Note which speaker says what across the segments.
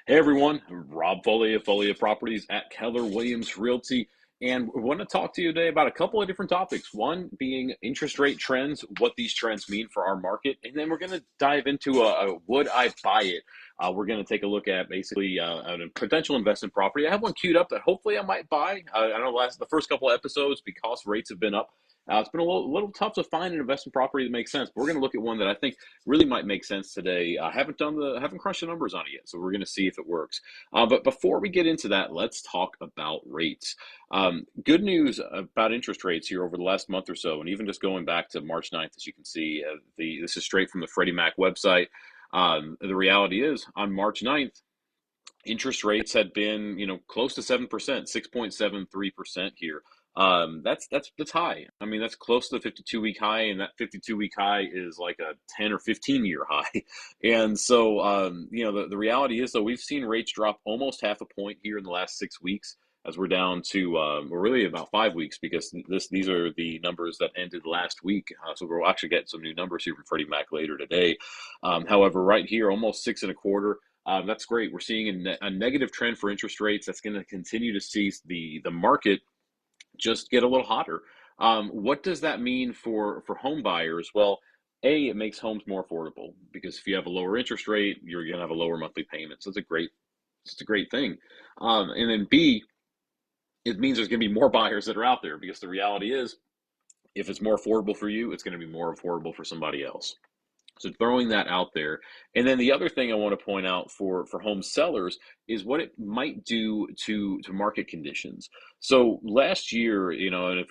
Speaker 1: Hey everyone, Rob Foley of Foley Properties at Keller Williams Realty. And we want to talk to you today about a couple of different topics. One being interest rate trends, what these trends mean for our market. And then we're going to dive into a would I buy it? We're going to take a look at basically a potential investment property. I have one queued up that hopefully I might buy. I know the first couple of episodes, because rates have been up, it's been a little tough to find an investment property that makes sense. But we're going to look at one that I think really might make sense today. I haven't crunched the numbers on it yet, so we're going to see if it works. But before we get into that, let's talk about rates. Good news about interest rates here over the last month or so, and even just going back to March 9th, as you can see, this is straight from the Freddie Mac website. The reality is, on March 9th, interest rates had been, close to 7%, 6.73% here. That's high. I mean, that's close to the 52-week high, and that 52-week high is like a 10 or 15-year high. And so, the reality is, though, we've seen rates drop almost half a point here in the last 6 weeks, as we're down to, we're really about 5 weeks, because these are the numbers that ended last week. So we'll actually get some new numbers here from Freddie Mac later today. However, right here, almost 6.25. That's great. We're seeing a negative trend for interest rates. That's going to continue to see the market just get a little hotter. What does that mean for home buyers? Well, A, it makes homes more affordable, because if you have a lower interest rate, you're going to have a lower monthly payment. So it's a great thing. And then B, it means there's going to be more buyers that are out there, because the reality is, if it's more affordable for you, it's going to be more affordable for somebody else. So throwing that out there. And then the other thing I want to point out for home sellers is what it might do to market conditions. So last year, and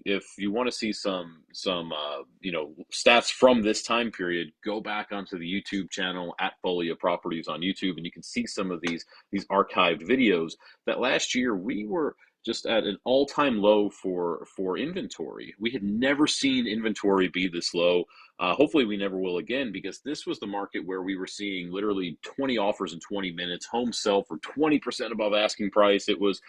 Speaker 1: if you want to see some stats from this time period, go back onto the YouTube channel at Foley Properties on YouTube, and you can see some of these archived videos. That last year we were just at an all-time low for inventory. We had never seen inventory be this low. Hopefully we never will again, because this was the market where we were seeing literally 20 offers in 20 minutes, homes sell for 20% above asking price. It was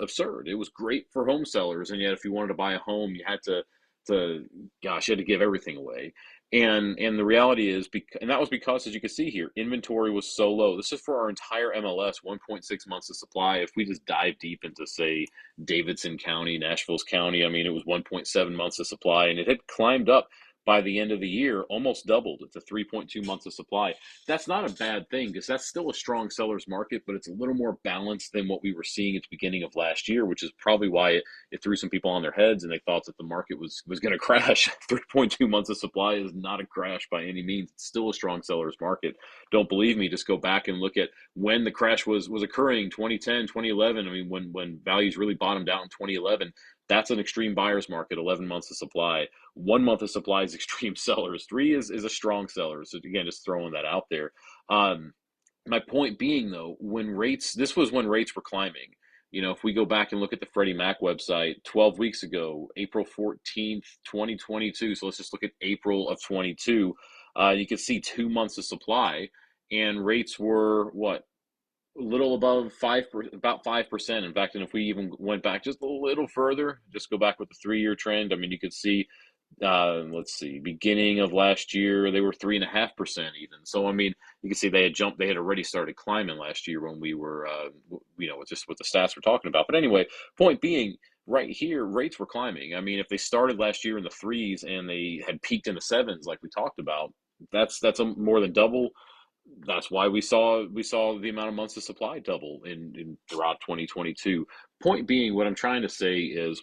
Speaker 1: absurd. It was great for home sellers, and yet if you wanted to buy a home, you had you had to give everything away. And the reality is, and that was because, as you can see here, inventory was so low. This is for our entire MLS, 1.6 months of supply. If we just dive deep into, say, Davidson County, Nashville's county, I mean, it was 1.7 months of supply, and it had climbed up by the end of the year, almost doubled to 3.2 months of supply. That's not a bad thing, because that's still a strong seller's market, but it's a little more balanced than what we were seeing at the beginning of last year, which is probably why it threw some people on their heads, and they thought that the market was going to crash. 3.2 months of supply is not a crash by any means. It's still a strong seller's market. Don't believe me? Just go back and look at when the crash was occurring, 2010, 2011. I mean, when values really bottomed out in 2011, that's an extreme buyer's market, 11 months of supply. 1 month of supply is extreme sellers. Three is a strong seller. So again, just throwing that out there. My point being, though, this was when rates were climbing. If we go back and look at the Freddie Mac website 12 weeks ago, April 14th, 2022. So let's just look at April of 22. You can see 2 months of supply, and rates were what? A little above about 5%. In fact, and if we even went back just a little further, just go back with the 3-year trend. I mean, you could see, let's see, beginning of last year, they were 3.5% even. So, I mean, you can see they had already started climbing last year when we were, just with the stats we're talking about. But anyway, point being, right here, rates were climbing. I mean, if they started last year in the threes and they had peaked in the sevens, like we talked about, that's more than double. That's why we saw the amount of months of supply double in throughout 2022. Point being, what I'm trying to say is,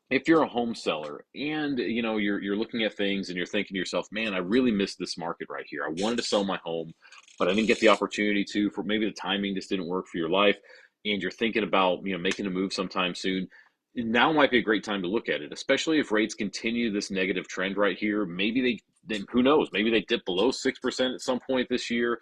Speaker 1: if you're a home seller and you're looking at things and you're thinking to yourself, man, I really missed this market right here. I wanted to sell my home, but I didn't get the opportunity to, for maybe the timing just didn't work for your life, and you're thinking about making a move sometime soon. Now might be a great time to look at it, especially if rates continue this negative trend right here. Maybe then who knows? Maybe they dip below 6% at some point this year,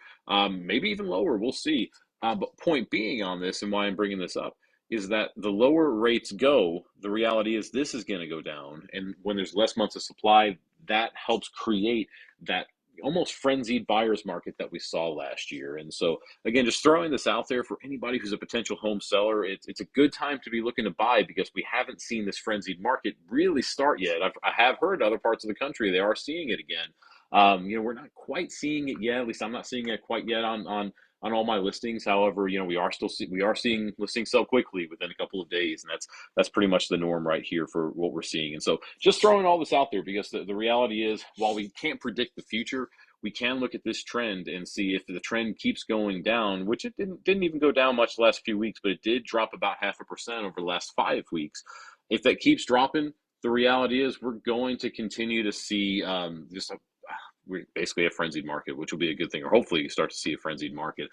Speaker 1: maybe even lower. We'll see. But point being on this, and why I'm bringing this up, is that the lower rates go, the reality is this is going to go down. And when there's less months of supply, that helps create that almost frenzied buyer's market that we saw last year. And so, again, just throwing this out there for anybody who's a potential home seller, it's a good time to be looking to buy, because we haven't seen this frenzied market really start yet. I have heard other parts of the country, they are seeing it again. We're not quite seeing it yet. At least I'm not seeing it quite yet on all my listings. However, we are seeing listings sell quickly within a couple of days, and that's pretty much the norm right here for what we're seeing. And so, just throwing all this out there because the reality is, while we can't predict the future, we can look at this trend and see if the trend keeps going down, which it didn't even go down much the last few weeks, but it did drop about 0.5% over the last 5 weeks. If that keeps dropping, the reality is we're going to continue to see we're basically a frenzied market, which will be a good thing, or hopefully you start to see a frenzied market.